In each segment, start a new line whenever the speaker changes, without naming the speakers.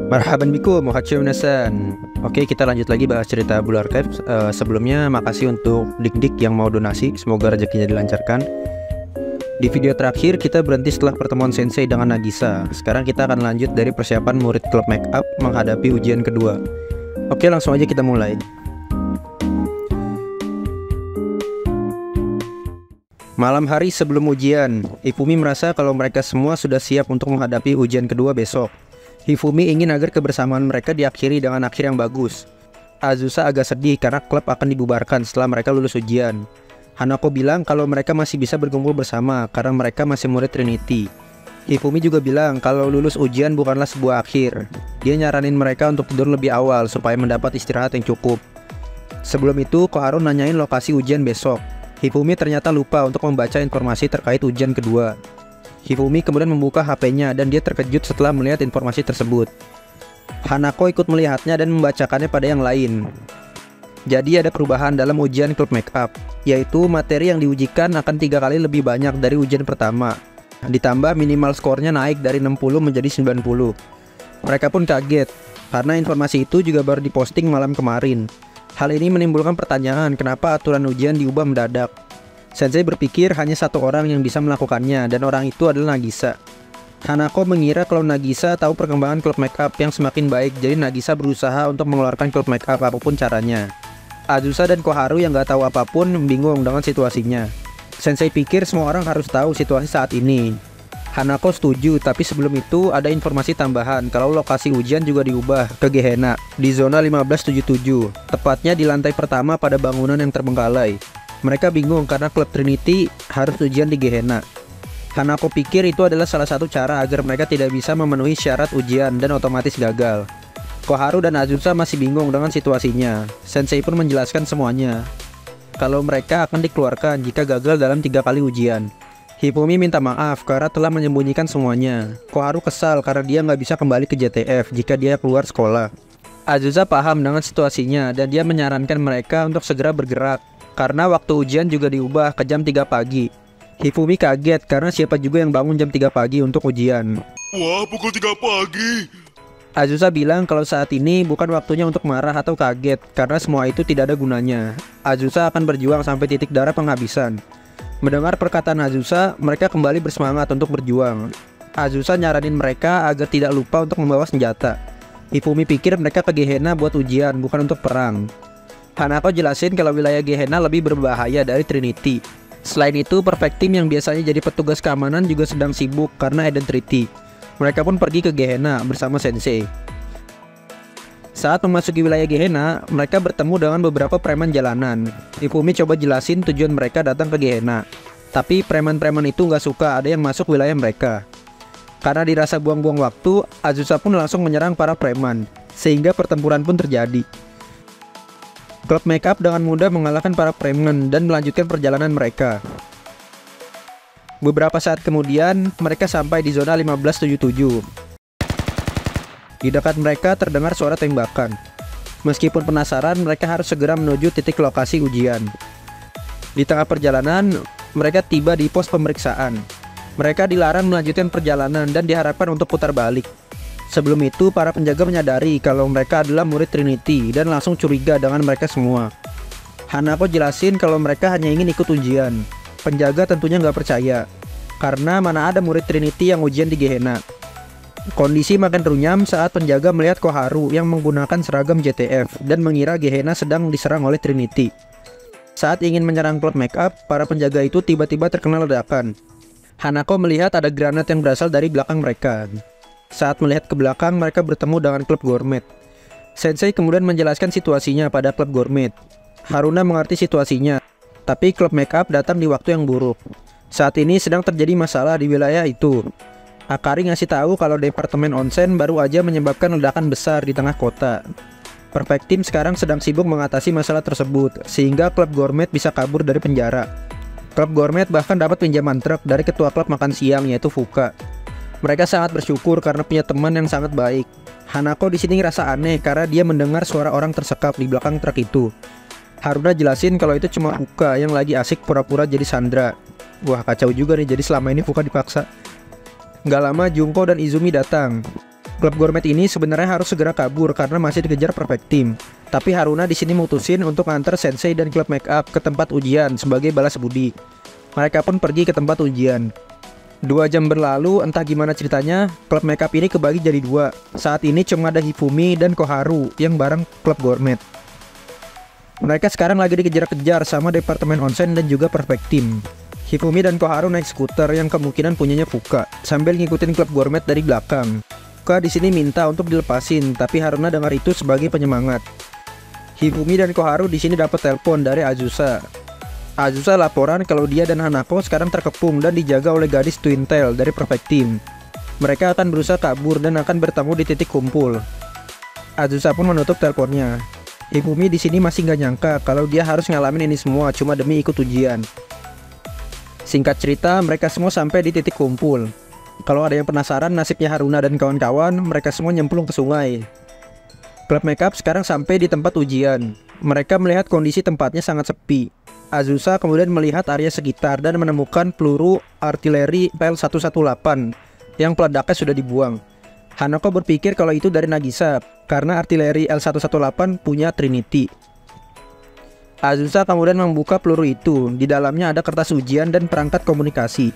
Marhaban bikum, Mohatsyo minasan. Oke, kita lanjut lagi bahas cerita Blue Archive. Sebelumnya makasih untuk dik-dik yang mau donasi, semoga rezekinya dilancarkan. Di video terakhir kita berhenti setelah pertemuan Sensei dengan Nagisa. Sekarang kita akan lanjut dari persiapan murid klub make up menghadapi ujian kedua. Oke, langsung aja kita mulai. Malam hari sebelum ujian, Hifumi merasa kalau mereka semua sudah siap untuk menghadapi ujian kedua besok. Hifumi ingin agar kebersamaan mereka diakhiri dengan akhir yang bagus. Azusa agak sedih karena klub akan dibubarkan setelah mereka lulus ujian. Hanako bilang kalau mereka masih bisa berkumpul bersama karena mereka masih murid Trinity. Hifumi juga bilang kalau lulus ujian bukanlah sebuah akhir. Dia nyaranin mereka untuk tidur lebih awal supaya mendapat istirahat yang cukup. Sebelum itu, Koharu nanyain lokasi ujian besok. Hifumi ternyata lupa untuk membaca informasi terkait ujian kedua. Hifumi kemudian membuka HP-nya dan dia terkejut setelah melihat informasi tersebut. Hanako ikut melihatnya dan membacakannya pada yang lain. Jadi ada perubahan dalam ujian klub make up, yaitu materi yang diujikan akan 3 kali lebih banyak dari ujian pertama. Ditambah minimal skornya naik dari 60 menjadi 90. Mereka pun kaget, karena informasi itu juga baru diposting malam kemarin. Hal ini menimbulkan pertanyaan kenapa aturan ujian diubah mendadak. Sensei berpikir hanya satu orang yang bisa melakukannya dan orang itu adalah Nagisa. Hanako mengira kalau Nagisa tahu perkembangan klub make up yang semakin baik, jadi Nagisa berusaha untuk mengeluarkan klub make up apapun caranya. Azusa dan Koharu yang gak tahu apapun bingung dengan situasinya. Sensei pikir semua orang harus tahu situasi saat ini. Hanako setuju, tapi sebelum itu ada informasi tambahan kalau lokasi ujian juga diubah ke Gehenna di zona 1577, tepatnya di lantai pertama pada bangunan yang terbengkalai. Mereka bingung karena klub Trinity harus ujian di Gehenna. Hanako pikir itu adalah salah satu cara agar mereka tidak bisa memenuhi syarat ujian dan otomatis gagal. Koharu dan Azusa masih bingung dengan situasinya. Sensei pun menjelaskan semuanya. Kalau mereka akan dikeluarkan jika gagal dalam 3 kali ujian. Hifumi minta maaf karena telah menyembunyikan semuanya. Koharu kesal karena dia nggak bisa kembali ke JTF jika dia keluar sekolah. Azusa paham dengan situasinya dan dia menyarankan mereka untuk segera bergerak. Karena waktu ujian juga diubah ke jam 3 pagi. Hifumi kaget karena siapa juga yang bangun jam 3 pagi untuk ujian.
Wah, pukul 3 pagi.
Azusa bilang kalau saat ini bukan waktunya untuk marah atau kaget karena semua itu tidak ada gunanya. Azusa akan berjuang sampai titik darah penghabisan. Mendengar perkataan Azusa, mereka kembali bersemangat untuk berjuang. Azusa nyaranin mereka agar tidak lupa untuk membawa senjata. Hifumi pikir mereka ke Gehenna buat ujian, bukan untuk perang. Hanako jelasin kalau wilayah Gehenna lebih berbahaya dari Trinity. Selain itu, Perfect Team yang biasanya jadi petugas keamanan juga sedang sibuk karena Eden Treaty. Mereka pun pergi ke Gehenna bersama Sensei. Saat memasuki wilayah Gehenna, mereka bertemu dengan beberapa preman jalanan. Hifumi coba jelasin tujuan mereka datang ke Gehenna. Tapi preman-preman itu nggak suka ada yang masuk wilayah mereka. Karena dirasa buang-buang waktu, Azusa pun langsung menyerang para preman, sehingga pertempuran pun terjadi. Klub make up dengan mudah mengalahkan para preman dan melanjutkan perjalanan mereka. Beberapa saat kemudian, mereka sampai di zona 1577. Di dekat mereka terdengar suara tembakan. Meskipun penasaran, mereka harus segera menuju titik lokasi ujian. Di tengah perjalanan, mereka tiba di pos pemeriksaan. Mereka dilarang melanjutkan perjalanan dan diharapkan untuk putar balik. Sebelum itu, para penjaga menyadari kalau mereka adalah murid Trinity dan langsung curiga dengan mereka semua. Hanako jelasin kalau mereka hanya ingin ikut ujian. Penjaga tentunya nggak percaya, karena mana ada murid Trinity yang ujian di Gehenna. Kondisi makin runyam saat penjaga melihat Koharu yang menggunakan seragam JTF dan mengira Gehenna sedang diserang oleh Trinity. Saat ingin menyerang klub make up, para penjaga itu tiba-tiba terkena ledakan. Hanako melihat ada granat yang berasal dari belakang mereka. Saat melihat ke belakang, mereka bertemu dengan klub gourmet. Sensei kemudian menjelaskan situasinya pada klub gourmet. Haruna mengerti situasinya, tapi klub make up datang di waktu yang buruk. Saat ini sedang terjadi masalah di wilayah itu. Akari ngasih tahu kalau departemen onsen baru aja menyebabkan ledakan besar di tengah kota. Perfect Team sekarang sedang sibuk mengatasi masalah tersebut, sehingga klub gourmet bisa kabur dari penjara. Klub gourmet bahkan dapat pinjaman truk dari ketua klub makan siang yaitu Fuka. Mereka sangat bersyukur karena punya teman yang sangat baik. Hanako di sini ngerasa aneh karena dia mendengar suara orang tersekap di belakang truk itu. Haruna jelasin kalau itu cuma Fuka yang lagi asik pura-pura jadi Sandra. Wah, kacau juga nih, jadi selama ini Fuka dipaksa. Nggak lama Junko dan Izumi datang. Klub gourmet ini sebenarnya harus segera kabur karena masih dikejar perfect team. Tapi Haruna di sini mutusin untuk nganter Sensei dan klub make up ke tempat ujian sebagai balas budi. Mereka pun pergi ke tempat ujian. 2 jam berlalu, entah gimana ceritanya, klub make up ini kebagi jadi 2. Saat ini cuma ada Hifumi dan Koharu yang bareng klub gourmet. Mereka sekarang lagi dikejar-kejar sama departemen onsen dan juga perfect team. Hifumi dan Koharu naik skuter yang kemungkinan punyanya Fuka sambil ngikutin klub gourmet dari belakang. Fuka di sini minta untuk dilepasin, tapi Haruna dengar itu sebagai penyemangat. Hifumi dan Koharu di sini dapat telepon dari Azusa. Azusa laporan kalau dia dan Hanako sekarang terkepung dan dijaga oleh gadis Twin Tail dari perfect team. Mereka akan berusaha kabur dan akan bertemu di titik kumpul. Azusa pun menutup teleponnya. Hifumi di sini masih nggak nyangka kalau dia harus ngalamin ini semua cuma demi ikut ujian. Singkat cerita, mereka semua sampai di titik kumpul. Kalau ada yang penasaran nasibnya Haruna dan kawan-kawan, mereka semua nyemplung ke sungai. Klub makeup sekarang sampai di tempat ujian. Mereka melihat kondisi tempatnya sangat sepi. Azusa kemudian melihat area sekitar dan menemukan peluru artileri PL-118 yang peledaknya sudah dibuang. Hanako berpikir kalau itu dari Nagisa, karena artileri L118 punya Trinity. Azusa kemudian membuka peluru itu. Di dalamnya ada kertas ujian dan perangkat komunikasi.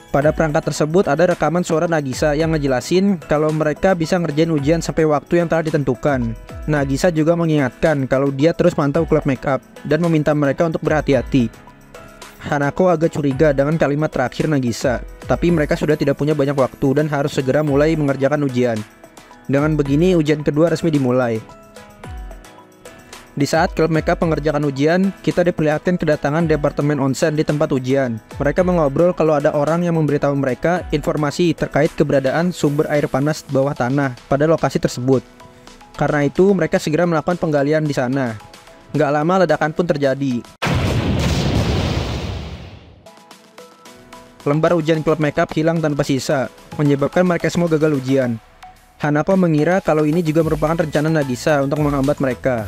Pada perangkat tersebut ada rekaman suara Nagisa yang ngejelasin kalau mereka bisa ngerjain ujian sampai waktu yang telah ditentukan. Nagisa juga mengingatkan kalau dia terus mantau klub makeup dan meminta mereka untuk berhati-hati. Hanako agak curiga dengan kalimat terakhir Nagisa, tapi mereka sudah tidak punya banyak waktu dan harus segera mulai mengerjakan ujian. Dengan begini ujian kedua resmi dimulai. Di saat klub makeup mengerjakan ujian, kita diperlihatkan kedatangan departemen onsen di tempat ujian. Mereka mengobrol kalau ada orang yang memberitahu mereka informasi terkait keberadaan sumber air panas di bawah tanah pada lokasi tersebut. Karena itu, mereka segera melakukan penggalian di sana. Nggak lama ledakan pun terjadi. Lembar ujian klub makeup hilang tanpa sisa, menyebabkan mereka semua gagal ujian. Hanako mengira kalau ini juga merupakan rencana Nagisa untuk menghambat mereka.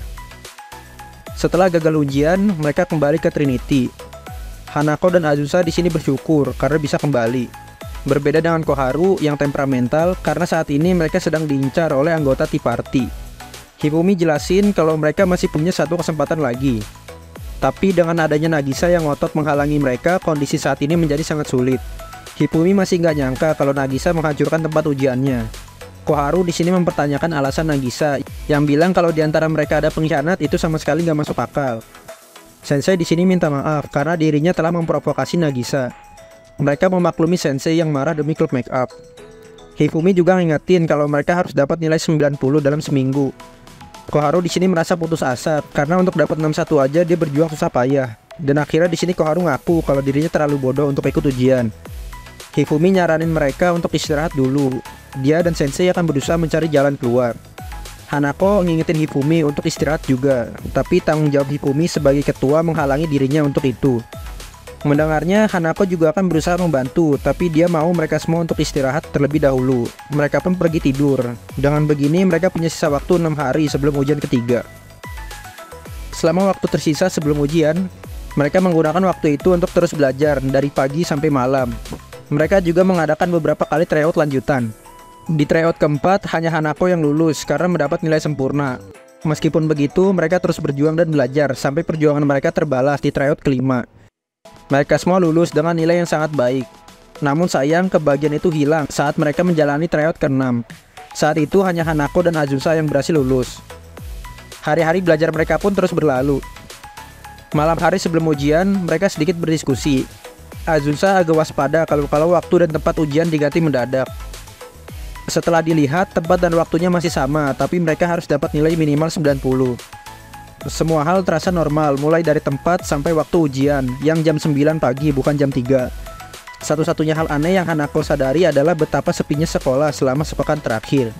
Setelah gagal ujian, mereka kembali ke Trinity. Hanako dan Azusa di sini bersyukur karena bisa kembali. Berbeda dengan Koharu yang temperamental karena saat ini mereka sedang diincar oleh anggota Tea Party. Hifumi jelasin kalau mereka masih punya satu kesempatan lagi. Tapi dengan adanya Nagisa yang ngotot menghalangi mereka, kondisi saat ini menjadi sangat sulit. Hifumi masih nggak nyangka kalau Nagisa menghancurkan tempat ujiannya. Koharu di sini mempertanyakan alasan Nagisa yang bilang kalau di antara mereka ada pengkhianat itu sama sekali nggak masuk akal. Sensei di sini minta maaf karena dirinya telah memprovokasi Nagisa. Mereka memaklumi Sensei yang marah demi klub make up. Hifumi juga ngingetin kalau mereka harus dapat nilai 90 dalam seminggu. Koharu di sini merasa putus asa karena untuk dapat 61 aja dia berjuang susah payah. Dan akhirnya di sini Koharu ngaku kalau dirinya terlalu bodoh untuk ikut ujian. Hifumi nyaranin mereka untuk istirahat dulu. Dia dan Sensei akan berusaha mencari jalan keluar. Hanako ngingetin Hifumi untuk istirahat juga, tapi tanggung jawab Hifumi sebagai ketua menghalangi dirinya untuk itu. Mendengarnya, Hanako juga akan berusaha membantu, tapi dia mau mereka semua untuk istirahat terlebih dahulu. Mereka pun pergi tidur. Dengan begini, mereka punya sisa waktu 6 hari sebelum ujian ketiga. Selama waktu tersisa sebelum ujian, mereka menggunakan waktu itu untuk terus belajar dari pagi sampai malam. Mereka juga mengadakan beberapa kali tryout lanjutan. Di tryout keempat, hanya Hanako yang lulus karena mendapat nilai sempurna. Meskipun begitu, mereka terus berjuang dan belajar sampai perjuangan mereka terbalas di tryout kelima. Mereka semua lulus dengan nilai yang sangat baik. Namun sayang, kebahagiaan itu hilang saat mereka menjalani tryout ke-6. Saat itu hanya Hanako dan Azusa yang berhasil lulus. Hari-hari belajar mereka pun terus berlalu. Malam hari sebelum ujian, mereka sedikit berdiskusi. Azusa agak waspada kalau waktu dan tempat ujian diganti mendadak. Setelah dilihat, tempat dan waktunya masih sama, tapi mereka harus dapat nilai minimal 90. Semua hal terasa normal, mulai dari tempat sampai waktu ujian, yang jam 9 pagi bukan jam 3. Satu-satunya hal aneh yang Hanako sadari adalah betapa sepinya sekolah selama sepekan terakhir.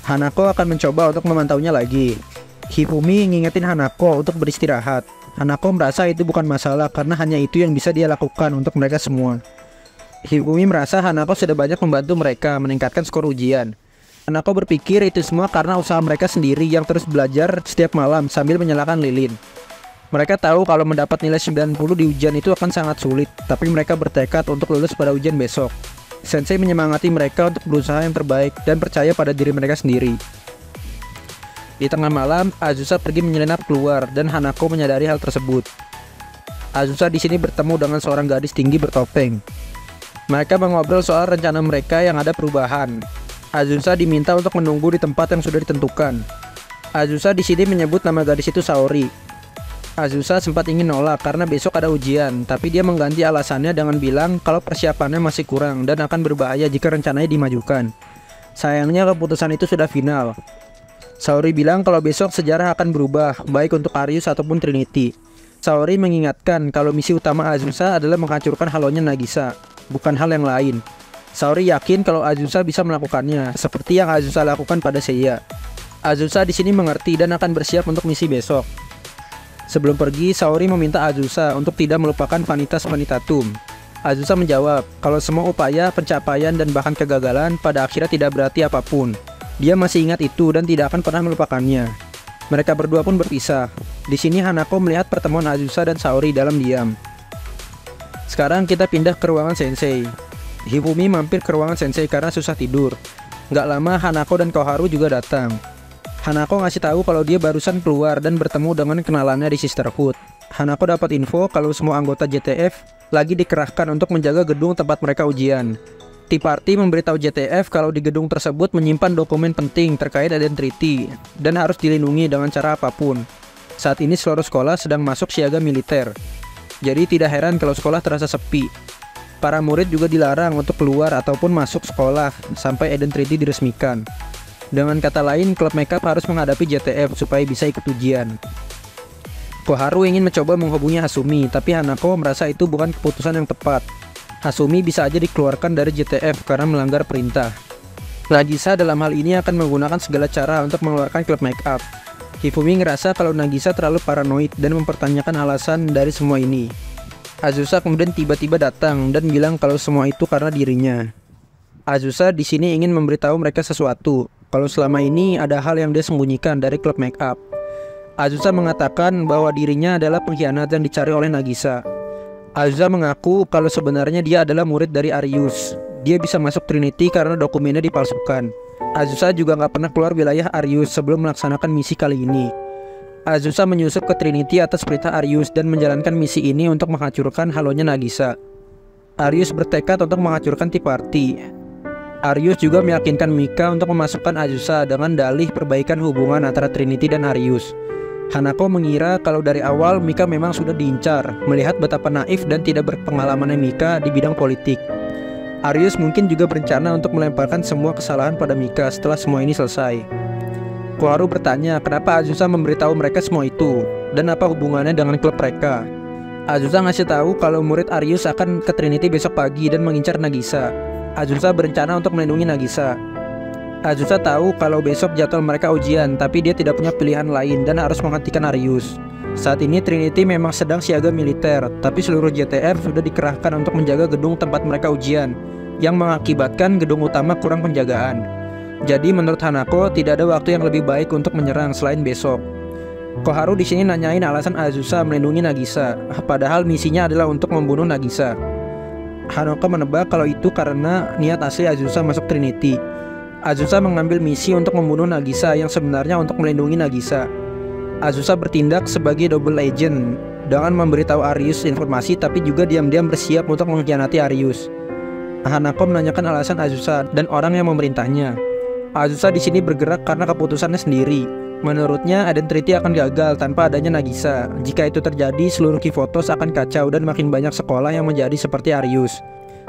Hanako akan mencoba untuk memantaunya lagi. Hifumi ngingetin Hanako untuk beristirahat. Hanako merasa itu bukan masalah karena hanya itu yang bisa dia lakukan untuk mereka semua. Hifumi merasa Hanako sudah banyak membantu mereka meningkatkan skor ujian. Hanako berpikir itu semua karena usaha mereka sendiri yang terus belajar setiap malam sambil menyalakan lilin. Mereka tahu kalau mendapat nilai 90 di ujian itu akan sangat sulit, tapi mereka bertekad untuk lulus pada ujian besok. Sensei menyemangati mereka untuk berusaha yang terbaik dan percaya pada diri mereka sendiri. Di tengah malam, Azusa pergi menyelinap keluar dan Hanako menyadari hal tersebut. Azusa di sini bertemu dengan seorang gadis tinggi bertopeng. Mereka mengobrol soal rencana mereka yang ada perubahan. Azusa diminta untuk menunggu di tempat yang sudah ditentukan. Azusa di sini menyebut nama gadis itu Saori. Azusa sempat ingin nolak karena besok ada ujian, tapi dia mengganti alasannya dengan bilang kalau persiapannya masih kurang dan akan berbahaya jika rencananya dimajukan. Sayangnya keputusan itu sudah final. Saori bilang kalau besok sejarah akan berubah, baik untuk Arius ataupun Trinity. Saori mengingatkan kalau misi utama Azusa adalah menghancurkan halonya Nagisa, bukan hal yang lain. Saori yakin kalau Azusa bisa melakukannya, seperti yang Azusa lakukan pada Seiya. Azusa di sini mengerti dan akan bersiap untuk misi besok. Sebelum pergi, Saori meminta Azusa untuk tidak melupakan Vanitas Vanitatum. Azusa menjawab kalau semua upaya, pencapaian, dan bahkan kegagalan pada akhirnya tidak berarti apapun. Dia masih ingat itu dan tidak akan pernah melupakannya. Mereka berdua pun berpisah. Di sini Hanako melihat pertemuan Azusa dan Saori dalam diam. Sekarang kita pindah ke ruangan Sensei. Hifumi mampir ke ruangan Sensei karena susah tidur. Gak lama Hanako dan Koharu juga datang. Hanako ngasih tahu kalau dia barusan keluar dan bertemu dengan kenalannya di Sisterhood. Hanako dapat info kalau semua anggota JTF lagi dikerahkan untuk menjaga gedung tempat mereka ujian. Tea Party memberitahu JTF kalau di gedung tersebut menyimpan dokumen penting terkait Identity dan harus dilindungi dengan cara apapun. Saat ini seluruh sekolah sedang masuk siaga militer. Jadi tidak heran kalau sekolah terasa sepi. Para murid juga dilarang untuk keluar ataupun masuk sekolah sampai Identity diresmikan. Dengan kata lain, klub makeup harus menghadapi JTF supaya bisa ikut ujian. Koharu ingin mencoba menghubungi Hasumi, tapi Hanako merasa itu bukan keputusan yang tepat. Hasumi bisa aja dikeluarkan dari JTF karena melanggar perintah. Nagisa dalam hal ini akan menggunakan segala cara untuk mengeluarkan klub makeup. Hifumi ngerasa kalau Nagisa terlalu paranoid dan mempertanyakan alasan dari semua ini. Azusa kemudian tiba-tiba datang dan bilang kalau semua itu karena dirinya. Azusa di sini ingin memberitahu mereka sesuatu, kalau selama ini ada hal yang dia sembunyikan dari klub makeup. Azusa mengatakan bahwa dirinya adalah pengkhianat yang dicari oleh Nagisa. Azusa mengaku kalau sebenarnya dia adalah murid dari Arius. Dia bisa masuk Trinity karena dokumennya dipalsukan. Azusa juga nggak pernah keluar wilayah Arius sebelum melaksanakan misi kali ini. Azusa menyusup ke Trinity atas perintah Arius dan menjalankan misi ini untuk menghancurkan halonya Nagisa. Arius bertekad untuk menghancurkan Tea Party. Arius juga meyakinkan Mika untuk memasukkan Azusa dengan dalih perbaikan hubungan antara Trinity dan Arius. Hanako mengira kalau dari awal Mika memang sudah diincar, melihat betapa naif dan tidak berpengalamannya Mika di bidang politik. Arius mungkin juga berencana untuk melemparkan semua kesalahan pada Mika setelah semua ini selesai. Koharu bertanya kenapa Azusa memberitahu mereka semua itu, dan apa hubungannya dengan klub mereka. Azusa ngasih tahu kalau murid Arius akan ke Trinity besok pagi dan mengincar Nagisa. Azusa berencana untuk melindungi Nagisa. Azusa tahu kalau besok jadwal mereka ujian, tapi dia tidak punya pilihan lain dan harus menghentikan Arius. Saat ini Trinity memang sedang siaga militer, tapi seluruh JTF sudah dikerahkan untuk menjaga gedung tempat mereka ujian, yang mengakibatkan gedung utama kurang penjagaan. Jadi menurut Hanako tidak ada waktu yang lebih baik untuk menyerang selain besok. Koharu di sini nanyain alasan Azusa melindungi Nagisa, padahal misinya adalah untuk membunuh Nagisa. Hanako menebak kalau itu karena niat asli Azusa masuk Trinity. Azusa mengambil misi untuk membunuh Nagisa yang sebenarnya untuk melindungi Nagisa. Azusa bertindak sebagai double agent dengan memberitahu Arius informasi tapi juga diam-diam bersiap untuk mengkhianati Arius. Hanako menanyakan alasan Azusa dan orang yang memerintahnya. Azusa di sini bergerak karena keputusannya sendiri. Menurutnya Identity akan gagal tanpa adanya Nagisa. Jika itu terjadi, seluruh Kivotos akan kacau dan makin banyak sekolah yang menjadi seperti Arius.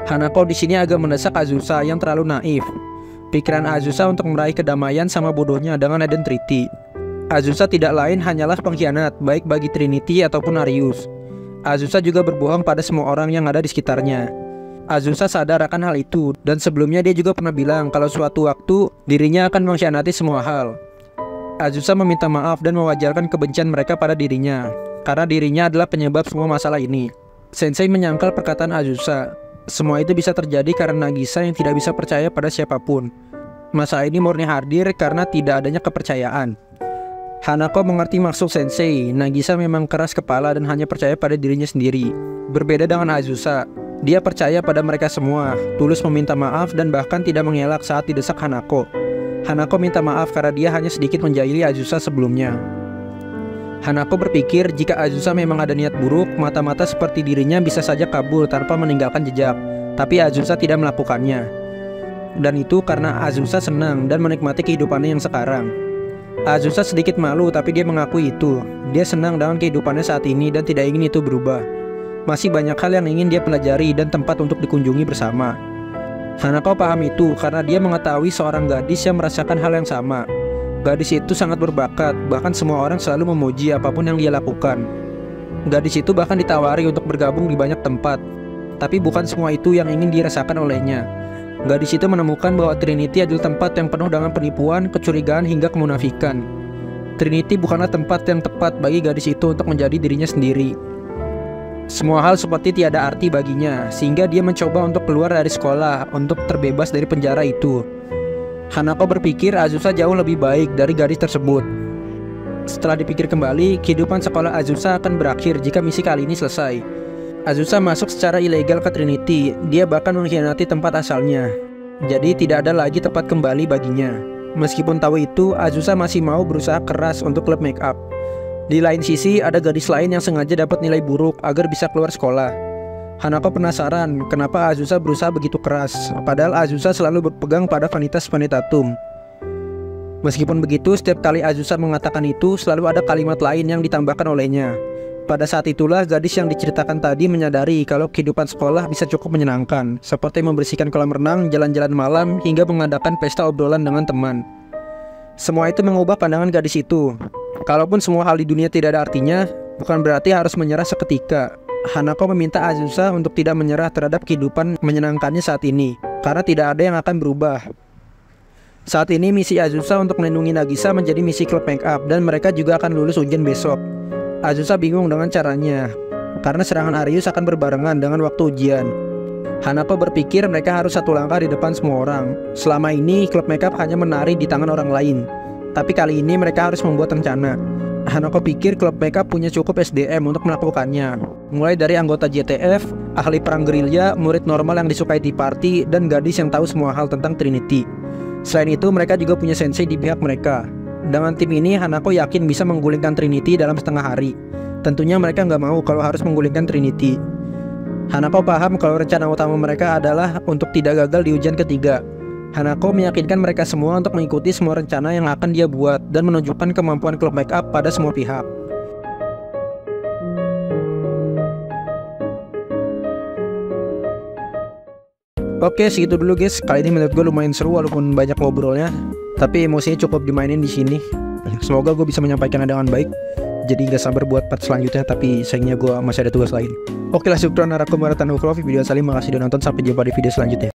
Hanako di sini agak mendesak Azusa yang terlalu naif. Pikiran Azusa untuk meraih kedamaian sama bodohnya dengan Identity. Azusa tidak lain hanyalah pengkhianat, baik bagi Trinity ataupun Arius. Azusa juga berbohong pada semua orang yang ada di sekitarnya. Azusa sadar akan hal itu, dan sebelumnya dia juga pernah bilang kalau suatu waktu dirinya akan mengkhianati semua hal. Azusa meminta maaf dan mewajarkan kebencian mereka pada dirinya, karena dirinya adalah penyebab semua masalah ini. Sensei menyangkal perkataan Azusa. Semua itu bisa terjadi karena Nagisa yang tidak bisa percaya pada siapapun. Masalah ini murni hadir karena tidak adanya kepercayaan. Hanako mengerti maksud Sensei. Nagisa memang keras kepala dan hanya percaya pada dirinya sendiri. Berbeda dengan Azusa. Dia percaya pada mereka semua, tulus meminta maaf dan bahkan tidak mengelak saat didesak Hanako. Hanako minta maaf karena dia hanya sedikit menjahili Azusa sebelumnya. Hanako berpikir jika Azusa memang ada niat buruk, mata-mata seperti dirinya bisa saja kabur tanpa meninggalkan jejak. Tapi Azusa tidak melakukannya. Dan itu karena Azusa senang dan menikmati kehidupannya yang sekarang. Azusa sedikit malu tapi dia mengakui itu. Dia senang dengan kehidupannya saat ini dan tidak ingin itu berubah. Masih banyak hal yang ingin dia pelajari dan tempat untuk dikunjungi bersama. Hanako paham itu karena dia mengetahui seorang gadis yang merasakan hal yang sama. Gadis itu sangat berbakat, bahkan semua orang selalu memuji apapun yang dia lakukan. Gadis itu bahkan ditawari untuk bergabung di banyak tempat. Tapi bukan semua itu yang ingin dirasakan olehnya. Gadis itu menemukan bahwa Trinity adalah tempat yang penuh dengan penipuan, kecurigaan, hingga kemunafikan. Trinity bukanlah tempat yang tepat bagi gadis itu untuk menjadi dirinya sendiri. Semua hal seperti tiada arti baginya, sehingga dia mencoba untuk keluar dari sekolah untuk terbebas dari penjara itu. Hanako berpikir Azusa jauh lebih baik dari gadis tersebut. Setelah dipikir kembali, kehidupan sekolah Azusa akan berakhir jika misi kali ini selesai. Azusa masuk secara ilegal ke Trinity, dia bahkan mengkhianati tempat asalnya. Jadi tidak ada lagi tempat kembali baginya. Meskipun tahu itu, Azusa masih mau berusaha keras untuk klub make up. Di lain sisi, ada gadis lain yang sengaja dapat nilai buruk agar bisa keluar sekolah. Hanako penasaran kenapa Azusa berusaha begitu keras, padahal Azusa selalu berpegang pada vanitas vanitatum. Meskipun begitu, setiap kali Azusa mengatakan itu, selalu ada kalimat lain yang ditambahkan olehnya. Pada saat itulah gadis yang diceritakan tadi menyadari kalau kehidupan sekolah bisa cukup menyenangkan, seperti membersihkan kolam renang, jalan-jalan malam, hingga mengadakan pesta obrolan dengan teman. Semua itu mengubah pandangan gadis itu. Kalaupun semua hal di dunia tidak ada artinya, bukan berarti harus menyerah seketika. Hanako meminta Azusa untuk tidak menyerah terhadap kehidupan menyenangkannya saat ini, karena tidak ada yang akan berubah. Saat ini misi Azusa untuk melindungi Nagisa menjadi misi klub make up, dan mereka juga akan lulus ujian besok. Azusa bingung dengan caranya, karena serangan Arius akan berbarengan dengan waktu ujian. Hanako berpikir mereka harus satu langkah di depan semua orang. Selama ini klub make up hanya menari di tangan orang lain, tapi kali ini mereka harus membuat rencana. Hanako pikir klub make up punya cukup SDM untuk melakukannya, mulai dari anggota JTF, ahli perang gerilya, murid normal yang disukai di party, dan gadis yang tahu semua hal tentang Trinity. Selain itu, mereka juga punya sensei di pihak mereka. Dengan tim ini, Hanako yakin bisa menggulingkan Trinity dalam setengah hari. Tentunya mereka nggak mau kalau harus menggulingkan Trinity. Hanako paham kalau rencana utama mereka adalah untuk tidak gagal di ujian ketiga. Hanako meyakinkan mereka semua untuk mengikuti semua rencana yang akan dia buat dan menunjukkan kemampuan klub make up pada semua pihak. Oke, segitu dulu guys. Kali ini menurut gue lumayan seru walaupun banyak ngobrolnya, tapi emosinya cukup dimainin di sini. Semoga gue bisa menyampaikannya dengan baik. Jadi gak sabar buat part selanjutnya, tapi sayangnya gue masih ada tugas lain. Oke lah, syukran narakum warahmatullahi wabarakatuh. Video salim, makasih udah nonton. Sampai jumpa di video selanjutnya.